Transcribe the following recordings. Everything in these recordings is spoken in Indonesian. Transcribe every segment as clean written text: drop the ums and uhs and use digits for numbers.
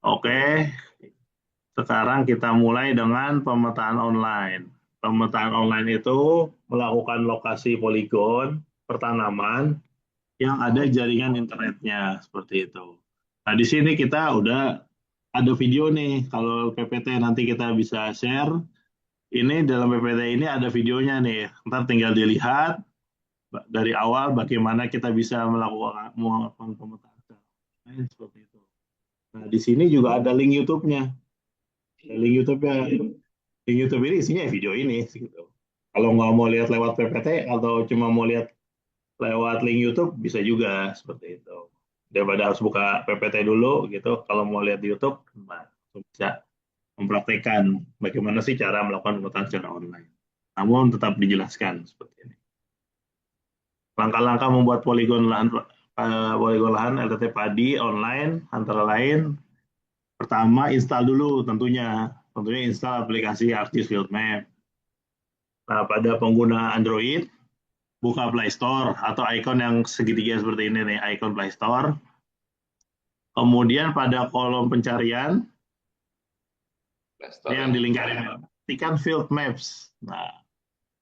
Oke, sekarang kita mulai dengan pemetaan online. Pemetaan online itu melakukan lokasi poligon pertanaman yang ada jaringan internetnya seperti itu. Nah, di sini kita udah ada video nih. Kalau PPT nanti kita bisa share. Ini dalam PPT ini ada videonya nih. Ntar tinggal dilihat dari awal bagaimana kita bisa melakukan pemetaan seperti itu. Nah, di sini juga ada link YouTube-nya. Link YouTube-nya, link YouTube ini isinya video ini gitu. Kalau nggak mau lihat lewat PPT atau cuma mau lihat lewat link YouTube bisa juga seperti itu. Daripada harus buka PPT dulu gitu, kalau mau lihat di YouTube nah, bisa mempraktekkan bagaimana sih cara melakukan pemetaan secara online. Namun tetap dijelaskan seperti ini. Langkah-langkah membuat poligon lahan LTT padi online antara lain pertama install dulu tentunya install aplikasi ArcGIS Field Map. Nah, pada pengguna Android buka Play Store atau ikon yang segitiga seperti ini nih, ikon Play Store. Kemudian pada kolom pencarian ini Playstore yang ya. dilingkarin, ketikkan Field Maps. Nah,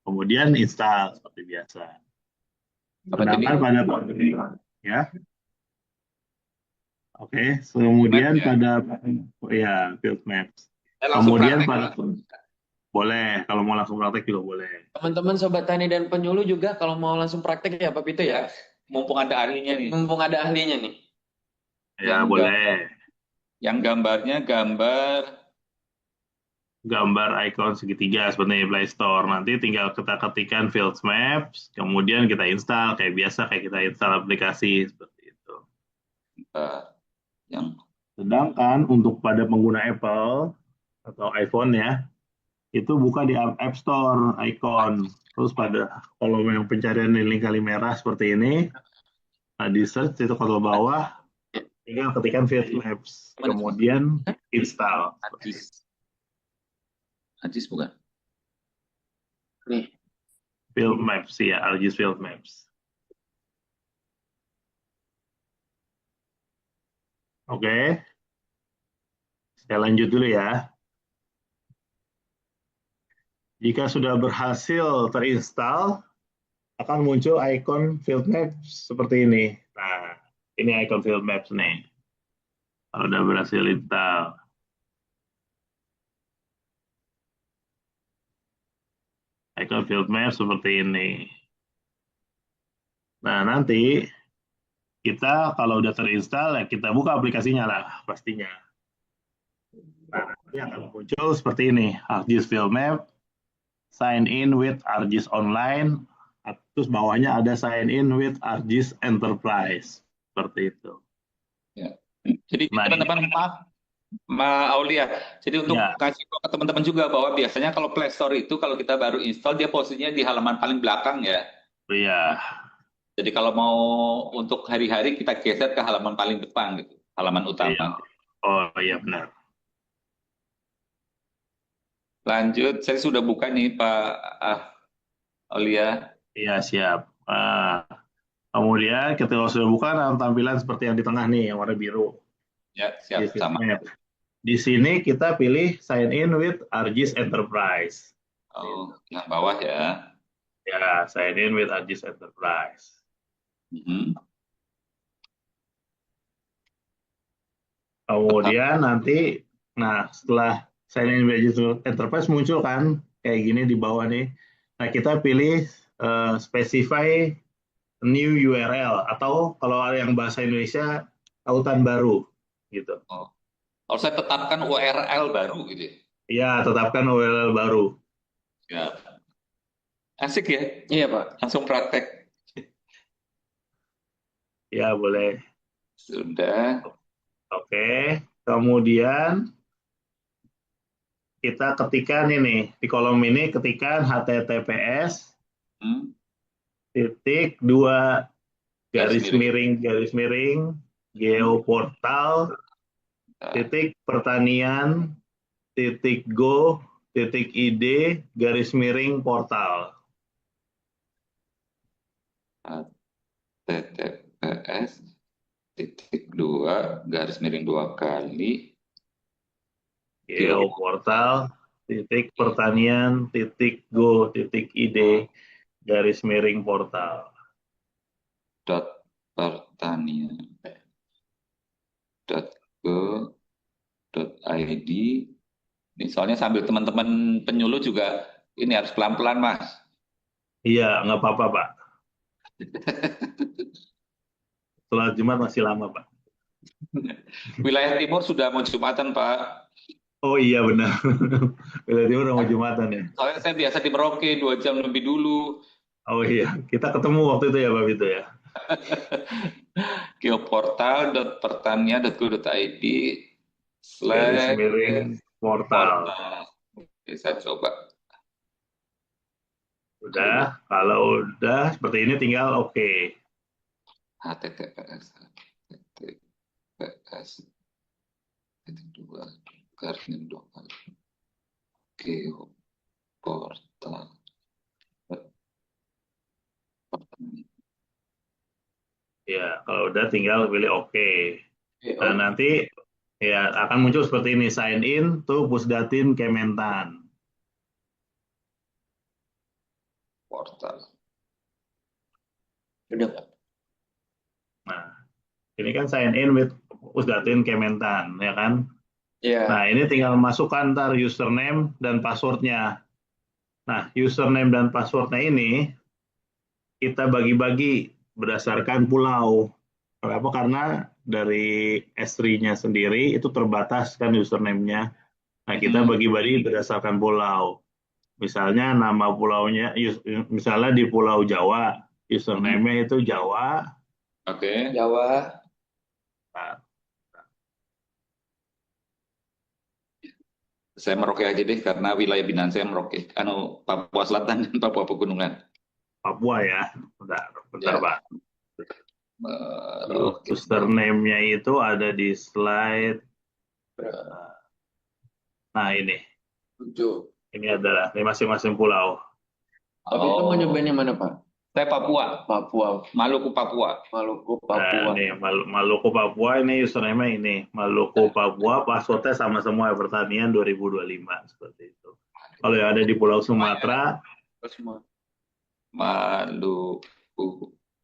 kemudian install seperti biasa. Apa tuh Sedangkan nih? pada ya, oke, Map kemudian ya. pada ya Field Maps. Langsung Kemudian praktek pada Pak. boleh kalau mau langsung praktek juga boleh. Teman-teman Sobat Tani dan Penyuluh juga kalau mau langsung praktek ya Pak Pito ya. Mumpung ada ahlinya nih. Mumpung ada ahlinya nih. Ya Yang boleh. yang gambarnya gambar. Gambar ikon segitiga sebenarnya Play Store. Nanti tinggal kita ketikkan Field Maps, kemudian kita install kayak biasa kayak kita install aplikasi seperti itu. Yang Sedangkan untuk pada pengguna Apple atau iPhone ya, itu buka di App Store icon. Terus pada kolom yang pencarian link kali merah seperti ini, nah di search itu kolom bawah, tinggal ketikkan Field Maps, mana sih? kemudian install. Ajis. Ajis bukan? Nih. Field Maps ya, ArcGIS Field Maps. Oke, saya lanjut dulu ya. Jika sudah berhasil terinstall, akan muncul ikon Field Maps seperti ini. Nah, ini ikon Field Maps nih. Kalau udah berhasil install. Icon Field Map seperti ini. Nah, nanti kita kalau udah terinstall, ya kita buka aplikasinya lah pastinya. Nah, nanti akan muncul seperti ini. ArcGIS Field Map, sign in with ArcGIS Online, terus bawahnya ada sign in with ArcGIS Enterprise. Seperti itu. Ya. Jadi Nah, ini teman-teman maaf, Ma Aulia. Jadi untuk ya, kasih tahu ke teman-teman juga bahwa biasanya kalau Play Store itu kalau kita baru install dia posisinya di halaman paling belakang ya. ya, Jadi kalau mau untuk hari-hari kita geser ke halaman paling depan gitu, halaman iya. utama. Oh iya benar. Lanjut, saya sudah buka nih Pak Aulia. Iya siap. Ah, kemudian ketika sudah buka, nah, tampilan seperti yang di tengah nih, yang warna biru. Ya, Di siap Field sama. Map. Di sini kita pilih sign in with ArcGIS Enterprise. Oh, yang bawah ya. Ya, sign in with ArcGIS Enterprise. Mhm. Apa? Kemudian nanti, nah setelah sign in with ArcGIS Enterprise muncul kan kayak gini di bawah nih. Nah kita pilih specify new URL atau kalau ada yang bahasa Indonesia tautan baru gitu. Oh. Kalau saya tetapkan URL baru gitu ya. Ya, tetapkan URL baru. Ya. Asik ya? Iya Pak. Langsung praktek. Ya, boleh. Sudah. Oke. Kemudian kita ketikkan ini di kolom ini ketikkan HTTPS Hmm. titik dua Garis miring. garis miring Hmm. geoportal Nah, titik pertanian titik go titik id garis miring portal. HTTPS titik dua garis miring dua kali Geoportal titik pertanian titik go titik id garis miring portal. dot pertanian dot go dot id. Ini soalnya sambil teman-teman penyuluh juga ini harus pelan-pelan, Mas. Iya, nggak apa-apa, Pak. Sholat Jumat masih lama, Pak. Wilayah timur sudah mau Jumatan, Pak. Oh iya benar. Wilayah Timur mau Jumatan ya. Soalnya saya biasa di Merauke 2 jam lebih dulu. Oh iya, kita ketemu waktu itu ya, Pak Vito ya. Geoportal.pertanian.go.id Garis slash miring portal. portal. Oke, saya coba. Udah, kalau udah seperti ini tinggal oke. HTTPS HTTPS dua garis dua geoportal. Ya, kalau udah tinggal pilih oke. Nah, Oh, nanti ya akan muncul seperti ini, sign in to Pusdatin Kementan. Portal. udah Pak. Nah, ini kan sign in with Pusdatin Kementan, ya kan? Ya, Nah, ini tinggal masukkan ntar username dan passwordnya. Nah, username dan passwordnya ini kita bagi-bagi berdasarkan pulau. Kenapa? Karena dari S3-nya sendiri itu terbatas kan username-nya. Nah, kita bagi-bagi berdasarkan pulau. Misalnya nama pulaunya, misalnya di Pulau Jawa, username-nya itu Jawa. Oke. Jawa. Nah, Saya Merauke aja deh karena wilayah binaan saya Merauke. Papua Selatan dan Papua Pegunungan. Papua ya. Bentar Ya. Pak. Merauke. Username-nya itu ada di slide. Nah, ini. 7. Ini adalah di masing-masing pulau. Tapi itu mau nyobain yang mana Pak? Saya Papua. Papua, Maluku Papua. Maluku, Nah, Papua. ini Maluku Papua, ini username-nya ini. Maluku Papua, passwordnya sama semua pertanian 2025. Seperti itu. Kalau yang ada di Pulau Sumatera, Semua. Maluku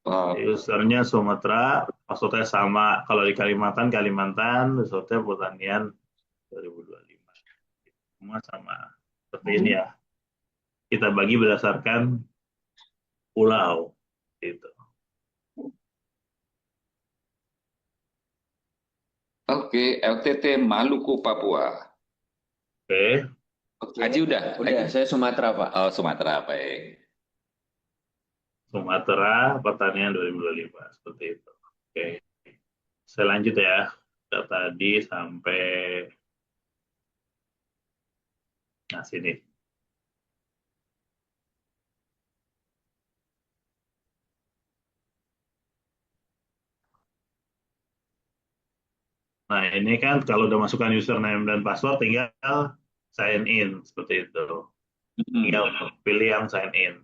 Papua. usernya Sumatera, passwordnya sama. Kalau di Kalimantan, passwordnya pertanian 2025. Semua sama. Seperti ini ya. Kita bagi berdasarkan pulau. Gitu. Oke, LTT Maluku Papua. Oke. Haji udah? Udah, saya Sumatera Pak. Oh, Sumatera, baik. Sumatera, pertanian 2025. Seperti itu. Oke. Saya lanjut ya. Kita tadi sampai sini. Nah, ini kan kalau udah masukkan username dan password, tinggal sign in. Seperti itu. Tinggal pilih yang sign in.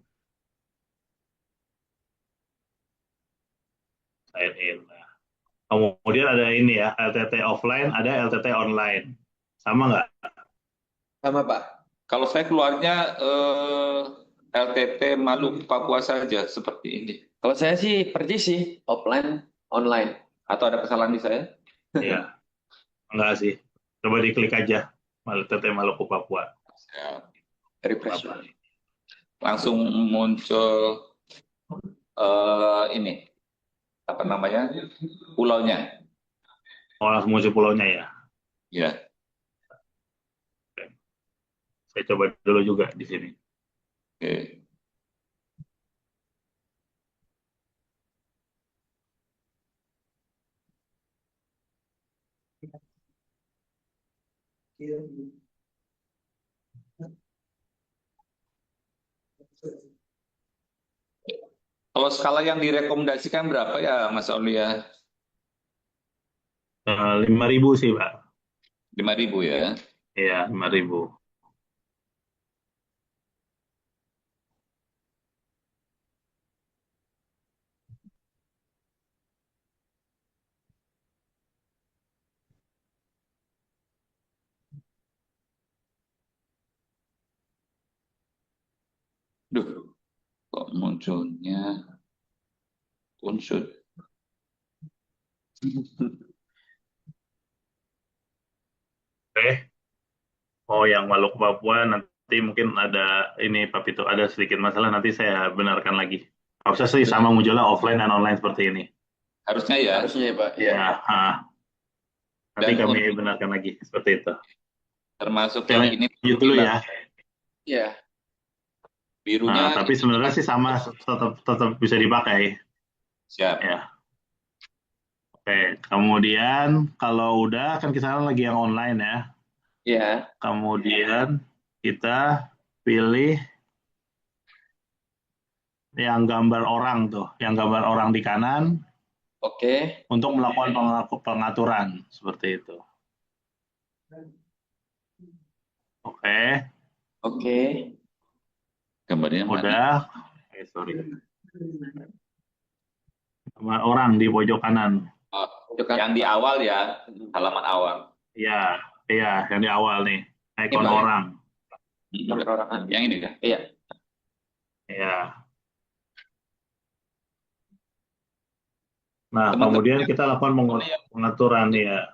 Sign in. Nah, kemudian ada ini ya, LTT offline, ada LTT online. Sama nggak? Sama Pak. Kalau saya keluarnya LTT Maluku Papua saja seperti ini. Kalau saya sih persis sih, offline, online. Atau ada kesalahan di saya? Iya, enggak sih. Coba diklik aja. LTT Maluku Papua. Refresh. Apa? Langsung muncul ini apa namanya pulaunya. Oh, langsung muncul pulaunya ya. Ya. Oke. Saya coba dulu juga di sini. Oke. Kalau skala yang direkomendasikan berapa ya Mas Aulia? 5.000 sih, Pak. 5.000 ya. Iya, 5.000. Duh, kok munculnya unsur? Oke. Oh, yang Maluku Papua nanti mungkin ada ini Pak Pito, ada sedikit masalah, nanti saya benarkan lagi. Harusnya sih sama munculnya offline dan online seperti ini. Harusnya ya. Harusnya ya Pak. Iya. Ya, nanti Dan kami benarkan lagi seperti itu. termasuk Oke, yang ini lanjut dulu ya. Iya. birunya Tapi sebenarnya sih sama, tetap bisa dipakai. siap. Ya. Oke, kemudian kalau udah kan kita lagi yang online ya. Iya. Kemudian kita pilih yang gambar orang tuh, yang gambar orang di kanan Oke. untuk melakukan pengaturan seperti itu. Oke, Oke. Gambarnya mana? udah. Sorry. Gambar orang di pojok kanan. Oh, yang di awal ya, halaman awal. Iya, iya, yang di awal nih, ikon Ini, Pak. orang. Gambar orang. Yang ini kan? Iya. Iya. Nah, Teman-teman kemudian kita lakukan pengaturan ya.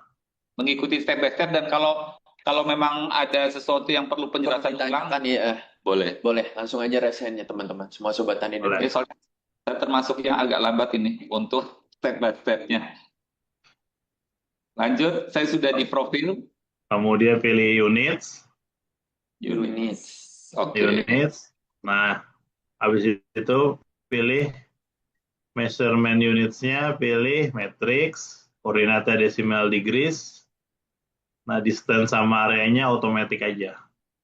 mengikuti step by step, dan kalau memang ada sesuatu yang perlu penjelasan ulang, Ditanyakan ya. boleh. Boleh. Langsung aja resennya teman-teman. Semua sobat tani. Boleh. Ini soalnya saya termasuk yang agak lambat ini untuk step by step-nya. Lanjut, saya sudah di profil Kemudian pilih units. Units. Oke. Units. Nah, habis itu pilih measurement units-nya, pilih matrix, koordinatnya decimal degrees. Nah, distance sama areanya otomatis aja.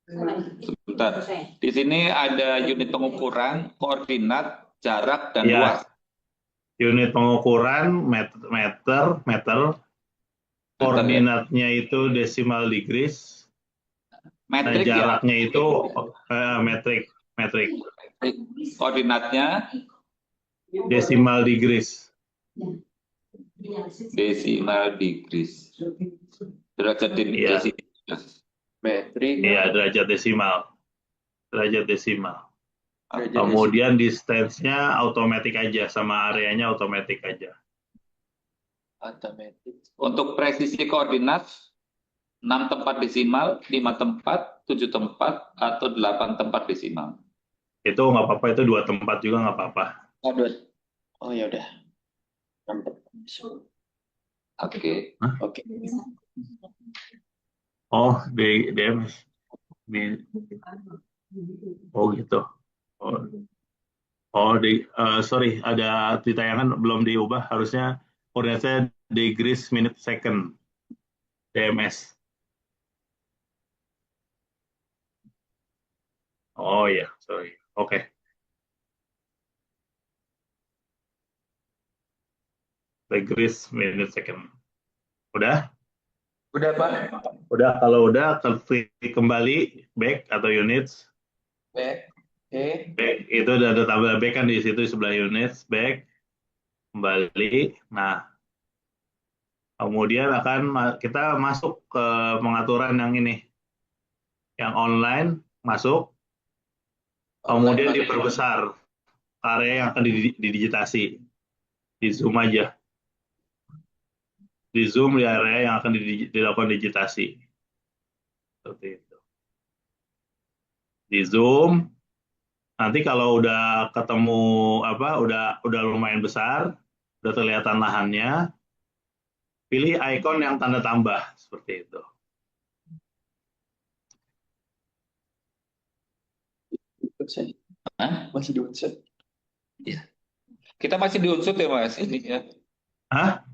Sebentar. Di sini ada unit pengukuran, koordinat, jarak, dan Ya. luas. Unit pengukuran meter, koordinatnya itu decimal degrees. Nah, Metrik ya. jaraknya itu metrik. Koordinatnya Decimal degrees. decimal degrees. Derajat Iya. Metrik. Iya, derajat desimal. Derajat desimal. Derajat Kemudian distance-nya otomatis aja, sama areanya otomatis aja. Otomatis. Untuk presisi koordinat 6 tempat desimal, 5 tempat, 7 tempat, atau 8 tempat desimal. Itu nggak apa-apa, itu 2 tempat juga nggak apa-apa. Oh ya udah. Oke. Oke. Oh, di DMS. Oh gitu. Sorry, ada di tayangan belum diubah, harusnya koordinatnya degrees minute second. DMS. Oh ya, sorry. Oke. Degrees minute second. Udah? Udah Pak. Udah, kalau udah klik kembali back atau units. Back. Oke. Back itu ada tabel back kan di situ sebelah units, back kembali. Nah, kemudian kita masuk ke pengaturan yang ini. Yang online masuk. Kemudian diperbesar area yang akan didigitasi. Di zoom aja. Di zoom di area yang akan dilakukan digitasi. Seperti itu. Di zoom. Nanti kalau udah ketemu udah lumayan besar, udah kelihatan lahannya, pilih ikon yang tanda tambah seperti itu. Masih di unsur. Ya. Kita masih di unsur ya Mas ini ya. Hah?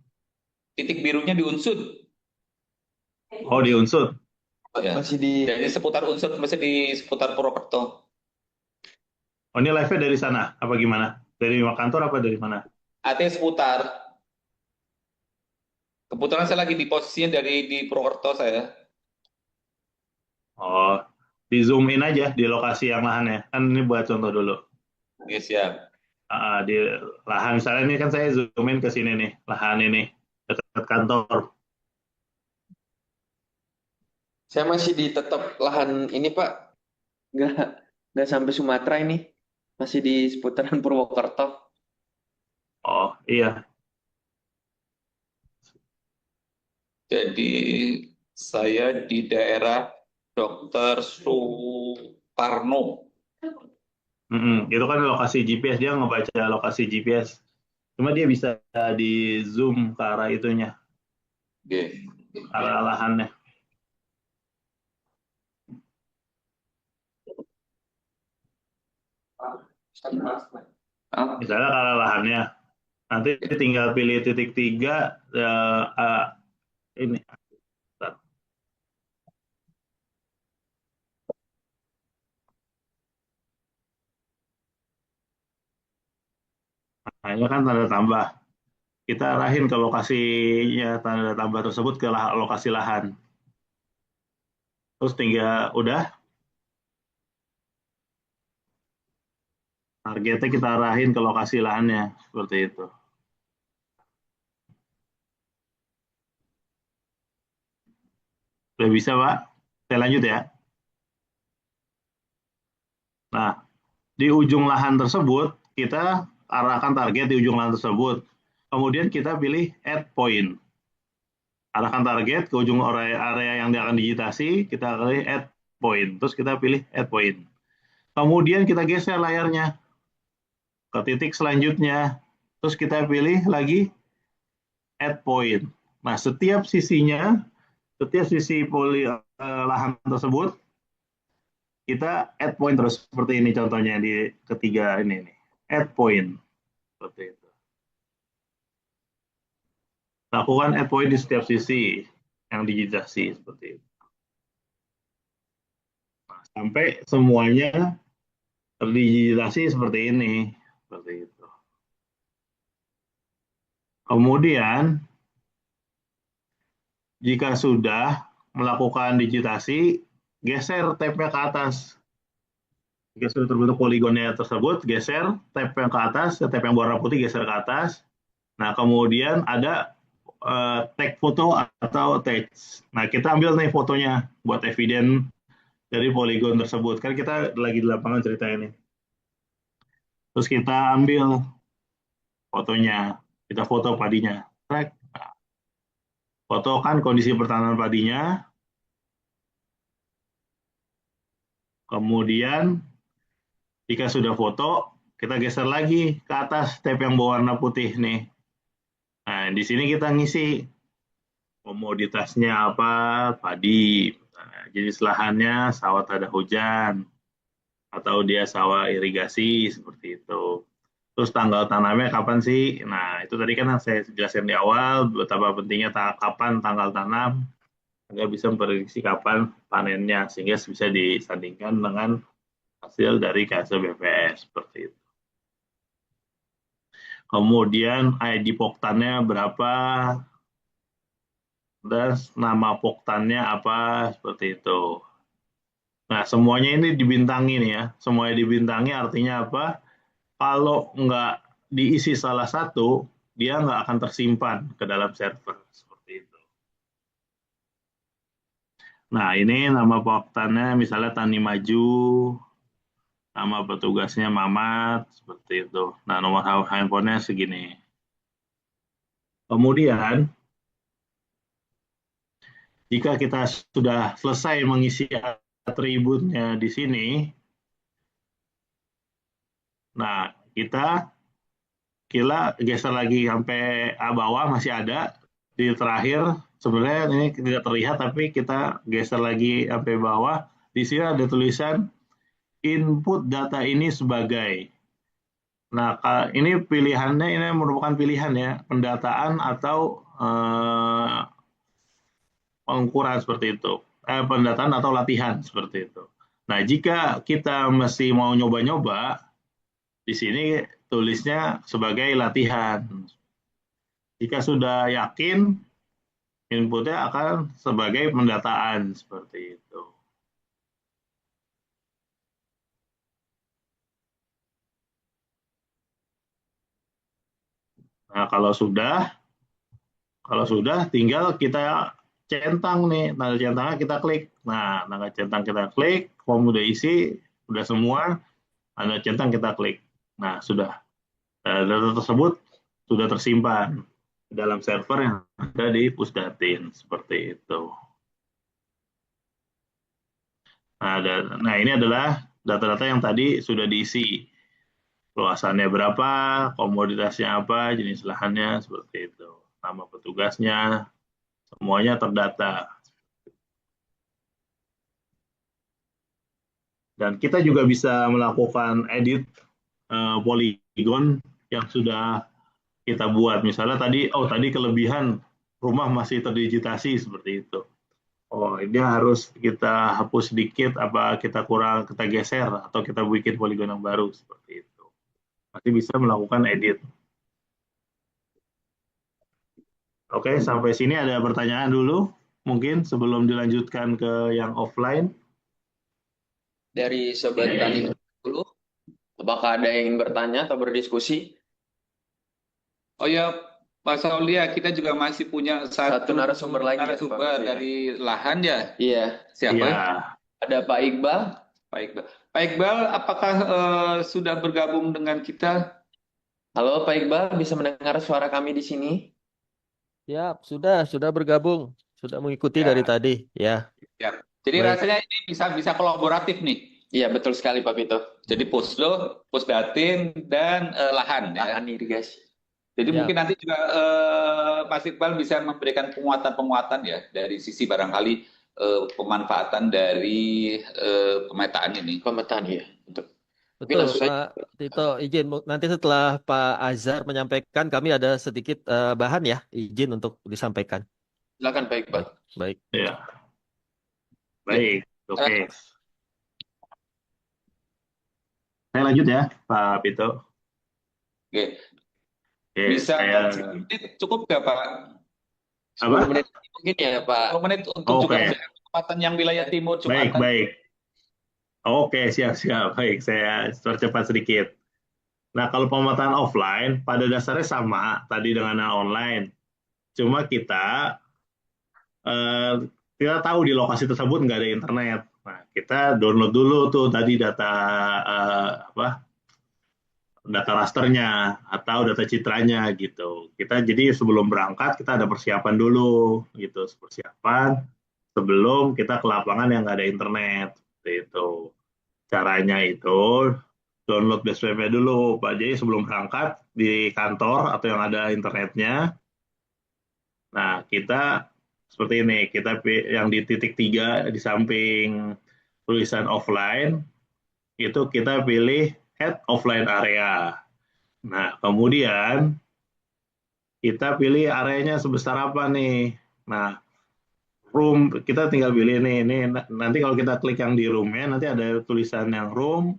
Titik birunya di unsur. Oh, di unsur. Ya. Masih di. Jadi seputar unsur, masih di seputar Purwokerto. Oh, ini live-nya dari sana apa gimana? Dari kantor apa dari mana? Artinya seputar. Kebetulan saya lagi di posisinya di Purwokerto saya. Oh, di zoom in aja di lokasi yang lahannya. Kan ini buat contoh dulu. Ya, siap. Di lahan misalnya ini kan saya zoom in ke sini nih, lahan ini dekat kantor. Saya masih di tetap lahan ini Pak. Nggak sampai Sumatera ini. Masih di seputaran Purwokerto. Oh iya, Jadi saya di daerah Dr. Suparno. Itu kan lokasi GPS, dia ngebaca lokasi GPS. Cuma dia bisa di zoom ke arah itunya, Oke. ke arah lahannya. Ah, Misalnya ke arah lahannya, nanti tinggal pilih titik 3, ini. Bentar. Nah, ini kan tanda tambah. Kita arahin ke lokasinya tanda tambah tersebut ke lokasi lahan. Terus tinggal udah targetnya kita arahin ke lokasi lahannya seperti itu. Udah bisa, Pak? Saya lanjut ya. Nah, di ujung lahan tersebut kita arahkan target di ujung lahan tersebut. Kemudian kita pilih add point. Arahkan target ke ujung area yang akan digitasi, kita pilih add point. Terus kita pilih add point. Kemudian kita geser layarnya ke titik selanjutnya. Terus kita pilih lagi add point. Nah, setiap sisi lahan tersebut, kita add point terus seperti ini contohnya di ketiga ini nih. Add point seperti itu. Lakukan add point di setiap sisi yang digitasi seperti itu. Nah, sampai semuanya terdigitasi seperti ini, seperti itu. Kemudian jika sudah melakukan digitasi, geser tab-nya ke atas. Jika sudah terbentuk poligonnya tersebut, geser tab yang ke atas, tab yang warna putih geser ke atas. Nah, kemudian ada tag foto atau text. Nah, kita ambil nih fotonya buat eviden dari poligon tersebut. Kan kita lagi di lapangan cerita ini. Terus kita ambil fotonya, kita foto padinya. Nah, foto kan kondisi pertanaman padinya. Kemudian jika sudah foto, kita geser lagi ke atas tab yang berwarna putih nih. Nah, di sini kita ngisi komoditasnya apa, padi. Nah, jenis lahannya sawah tak ada hujan, atau dia sawah irigasi, seperti itu. Terus tanggal tanamnya kapan sih? Nah, itu tadi kan saya jelaskan di awal, betapa pentingnya kapan tanggal tanam, agar bisa memprediksi kapan panennya, sehingga bisa disandingkan dengan hasil dari KSL BPS, seperti itu. Kemudian ID Poktannya berapa, dan nama Poktannya apa, seperti itu. Nah, semuanya ini dibintangi nih ya. Semuanya dibintangi artinya apa? Kalau nggak diisi salah satu, dia nggak akan tersimpan ke dalam server. Seperti itu. Nah, ini nama Poktannya misalnya Tani Maju, nama petugasnya Mamat, seperti itu. Nah, nomor handphonenya segini. Kemudian, jika kita sudah selesai mengisi atributnya di sini, nah kita geser lagi sampai bawah masih ada di terakhir. Sebenarnya ini tidak terlihat, tapi kita geser lagi sampai bawah. Di sini ada tulisan input data ini sebagai. Nah, ini pilihannya, ini merupakan pilihan ya, pendataan atau pengukuran seperti itu. Pendataan atau latihan seperti itu. Nah, jika kita masih mau nyoba-nyoba, di sini tulisnya sebagai latihan. Jika sudah yakin, inputnya akan sebagai pendataan seperti itu. Nah, kalau sudah tinggal kita centang nih, tanda centangnya kita klik. Nah, tanda centang kita klik, form udah isi, udah semua. Anda centang, kita klik. Nah, sudah. Data tersebut sudah tersimpan dalam server yang ada di Pusdatin, seperti itu. Nah, ini adalah data-data yang tadi sudah diisi. Luasannya berapa, komoditasnya apa, jenis lahannya, seperti itu. Nama petugasnya, semuanya terdata. Dan kita juga bisa melakukan edit poligon yang sudah kita buat. Misalnya tadi kelebihan rumah masih terdigitasi seperti itu. Oh, ini harus kita hapus sedikit, apa kita geser, atau kita bikin poligon yang baru seperti itu. Masih bisa melakukan edit. Oke, sampai sini ada pertanyaan dulu, mungkin sebelum dilanjutkan ke yang offline. Dari Sobat Tani dulu, apakah ada yang ingin bertanya atau berdiskusi? Oh ya, Pak Saulia, kita juga masih punya Satu narasumber lagi ya, narasumber Pak. dari lahan ya. Iya, Siapa? Ya, ada Pak Iqbal. Pak Iqbal, apakah sudah bergabung dengan kita? Halo Pak Iqbal, bisa mendengar suara kami di sini? Ya, sudah bergabung, sudah mengikuti Ya. dari tadi, ya. Ya. Jadi Baik. rasanya ini bisa kolaboratif nih. Iya, betul sekali Pak Pito. Jadi Pusdo, Pusdatin, dan lahan. Ya. Lahan irigasi. Jadi Ya. mungkin nanti juga Mas Iqbal bisa memberikan penguatan-penguatan ya dari sisi barangkali pemanfaatan dari pemetaan ini. Pemetaan, iya. Betul. Betul, langsung Pak Tito, izin nanti setelah Pak Azhar menyampaikan, kami ada sedikit bahan ya, izin untuk disampaikan. Silakan Pak Iqbal. Baik. ya. Baik, oke. Saya lanjut ya, Pak Pito. Oke. Oke, Bisa saya 10 menit cukup nggak Pak? 10 menit mungkin ya Pak. 10 menit untuk Oke. juga kesempatan yang wilayah timur baik, Jumatan. baik. Oke, siap. Baik, saya percepat sedikit. Nah, kalau pemetaan offline pada dasarnya sama tadi dengan yang online. Cuma kita tahu di lokasi tersebut nggak ada internet. Nah, kita download dulu tuh tadi data data rasternya atau data citranya gitu. Kita jadi sebelum berangkat kita ada persiapan dulu gitu, persiapan sebelum kita ke lapangan yang nggak ada internet. Seperti itu. Caranya itu download base map-nya dulu, Pak. Jadi sebelum berangkat di kantor atau yang ada internetnya. Nah, kita seperti ini, kita yang di titik 3 di samping tulisan offline, itu kita pilih add offline area. Nah, kemudian kita pilih areanya sebesar apa nih. Nah, room, kita tinggal pilih nih. Nanti kalau kita klik yang di room-nya, nanti ada tulisan yang room,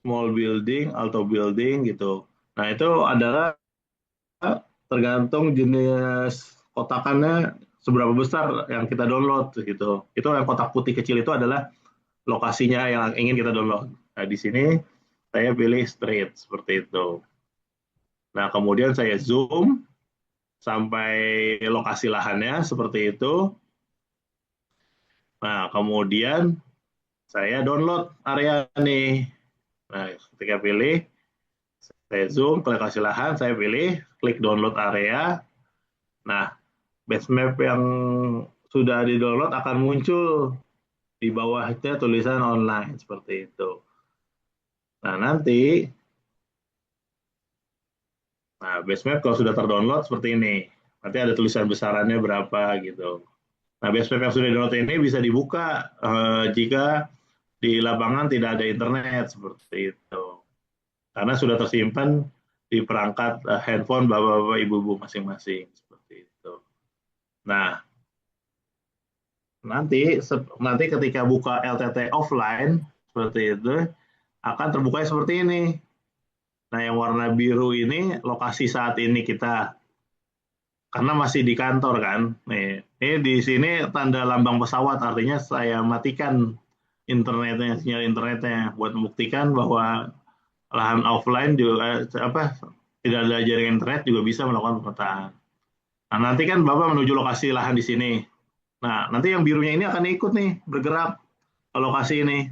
small building, auto building gitu. Nah, itu adalah tergantung jenis kotakannya seberapa besar yang kita download gitu. Itu yang kotak putih kecil itu adalah lokasinya yang ingin kita download. Nah, di sini saya pilih straight seperti itu. Nah, kemudian saya zoom sampai lokasi lahannya seperti itu. Nah, kemudian saya download area nih. Nah, ketika pilih, saya zoom ke lokasi lahan, saya pilih, klik download area. Nah, base map yang sudah di-download akan muncul di bawahnya tulisan online seperti itu. Nah, base map kalau sudah terdownload seperti ini. Nanti ada tulisan besarannya berapa gitu. Nah, base map yang sudah di-download ini bisa dibuka jika di lapangan tidak ada internet seperti itu. Karena sudah tersimpan di perangkat handphone bapak-bapak, ibu-ibu masing-masing seperti itu. Nah, nanti ketika buka LTT offline seperti itu akan terbuka seperti ini. Nah, yang warna biru ini lokasi saat ini kita, karena masih di kantor kan. Nih, ini di sini tanda lambang pesawat, artinya saya matikan internetnya, sinyal internetnya buat membuktikan bahwa lahan offline juga tidak ada jaringan internet juga bisa melakukan pemetaan. Nah, nanti kan Bapak menuju lokasi lahan di sini. Nah, nanti yang birunya ini akan ikut nih bergerak ke lokasi ini.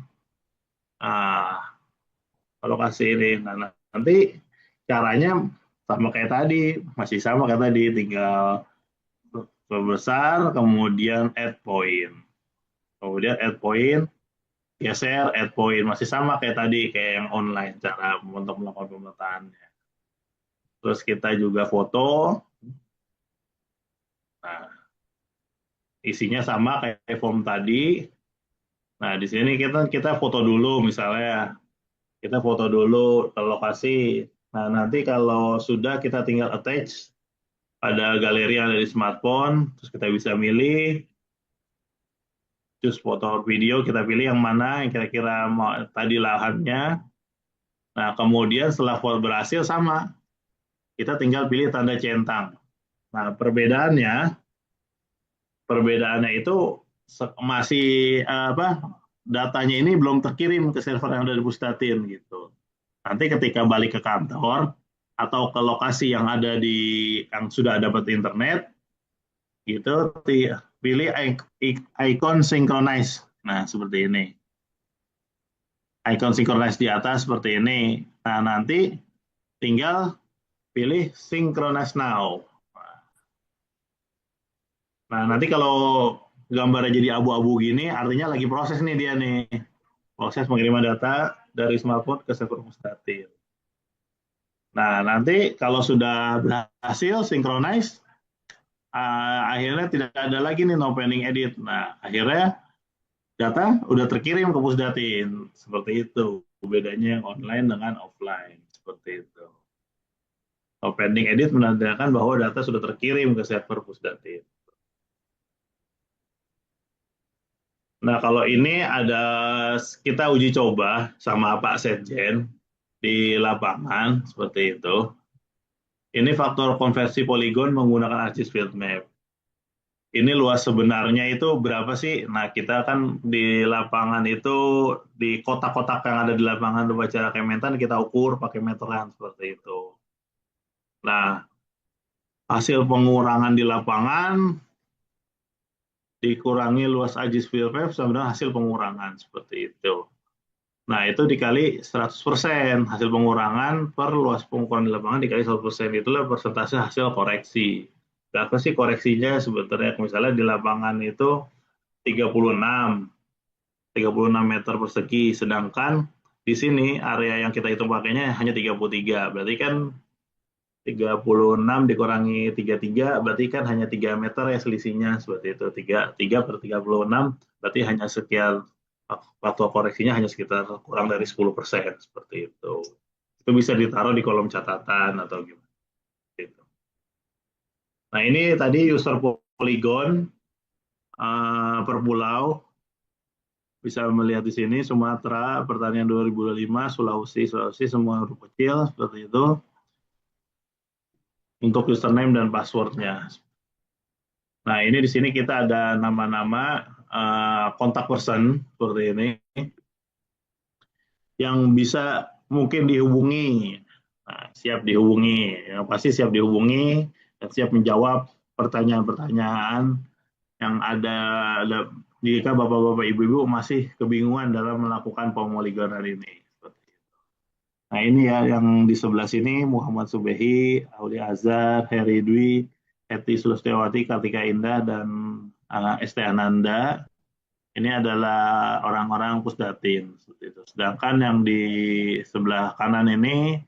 Nah, lokasi ini. Nah, nanti caranya sama kayak tadi, masih sama kayak tadi, tinggal perbesar, kemudian add point. Kemudian add point, geser, add point. Masih sama kayak tadi, kayak yang online, cara untuk melakukan pemetaannya. Terus kita juga foto. Nah, isinya sama kayak form tadi. Nah, di sini kita foto dulu misalnya. Kita foto dulu ke lokasi. Nah, nanti kalau sudah kita tinggal attach pada galeri yang ada di smartphone, terus kita bisa milih choose foto or video, kita pilih yang mana yang kira-kira tadi lahannya. Nah, kemudian setelah foto berhasil sama, kita tinggal pilih tanda centang. Nah, perbedaannya itu masih datanya ini belum terkirim ke server yang ada di Pusdatin gitu. Nanti ketika balik ke kantor atau ke lokasi yang ada yang sudah dapat internet, gitu, pilih icon synchronize. Nah, seperti ini. Icon synchronize di atas seperti ini. Nah, nanti tinggal pilih synchronize now. Nah, nanti kalau gambarnya jadi abu-abu gini, artinya lagi proses nih dia nih. Proses pengiriman data dari smartphone ke server Pusdatin. Nah, nanti kalau sudah berhasil synchronize, akhirnya tidak ada lagi nih no pending edit. Nah, akhirnya data udah terkirim ke Pusdatin. Seperti itu. Bedanya yang online dengan offline. Seperti itu. No pending edit menandakan bahwa data sudah terkirim ke server Pusdatin. Nah, kalau ini kita uji coba sama Pak Setjen di lapangan, seperti itu. Ini faktor konversi poligon menggunakan ArcGIS Field Map. Ini luas sebenarnya itu berapa sih? Nah, kita kan di lapangan itu, di kotak-kotak yang ada di lapangan upacara Kementan, kita ukur pakai meteran seperti itu. Nah, hasil pengurangan di lapangan, dikurangi luas ArcGIS Field Map, sebenarnya hasil pengurangan seperti itu. Nah, itu dikali 100%, hasil pengurangan per luas pengukuran di lapangan dikali 100%, itulah persentase hasil koreksi. Berapa sih koreksinya sebetulnya? Misalnya di lapangan itu 36 meter persegi, sedangkan di sini area yang kita hitung pakainya hanya 33, berarti kan 36 dikurangi 33, berarti kan hanya 3 meter ya selisihnya, seperti itu. 3 per 36, berarti hanya sekian, faktor koreksinya hanya sekitar kurang dari 10%, seperti itu. Itu bisa ditaruh di kolom catatan atau gimana. Gitu. Nah, ini tadi user polygon per pulau. Bisa melihat di sini Sumatera, pertanian 2025, Sulawesi semua huruf kecil seperti itu. Untuk username dan passwordnya. Nah, ini di sini kita ada nama-nama kontak person seperti ini yang bisa mungkin dihubungi. Nah, siap dihubungi, yang pasti siap dihubungi dan siap menjawab pertanyaan-pertanyaan yang ada jika bapak-bapak ibu-ibu masih kebingungan dalam melakukan pemoligonan ini. Nah, ini ya yang di sebelah sini Muhammad Subehi, Auli Azhar, Heri Dwi, Eti Sulistiyawati, Kartika Indah, dan ST Ananda. Ini adalah orang-orang Pusdatin. Sedangkan yang di sebelah kanan ini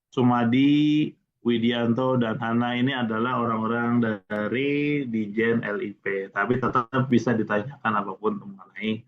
Sumadi, Widianto, dan Hana ini adalah orang-orang dari Dijen LIP. Tapi tetap bisa ditanyakan apapun mengenai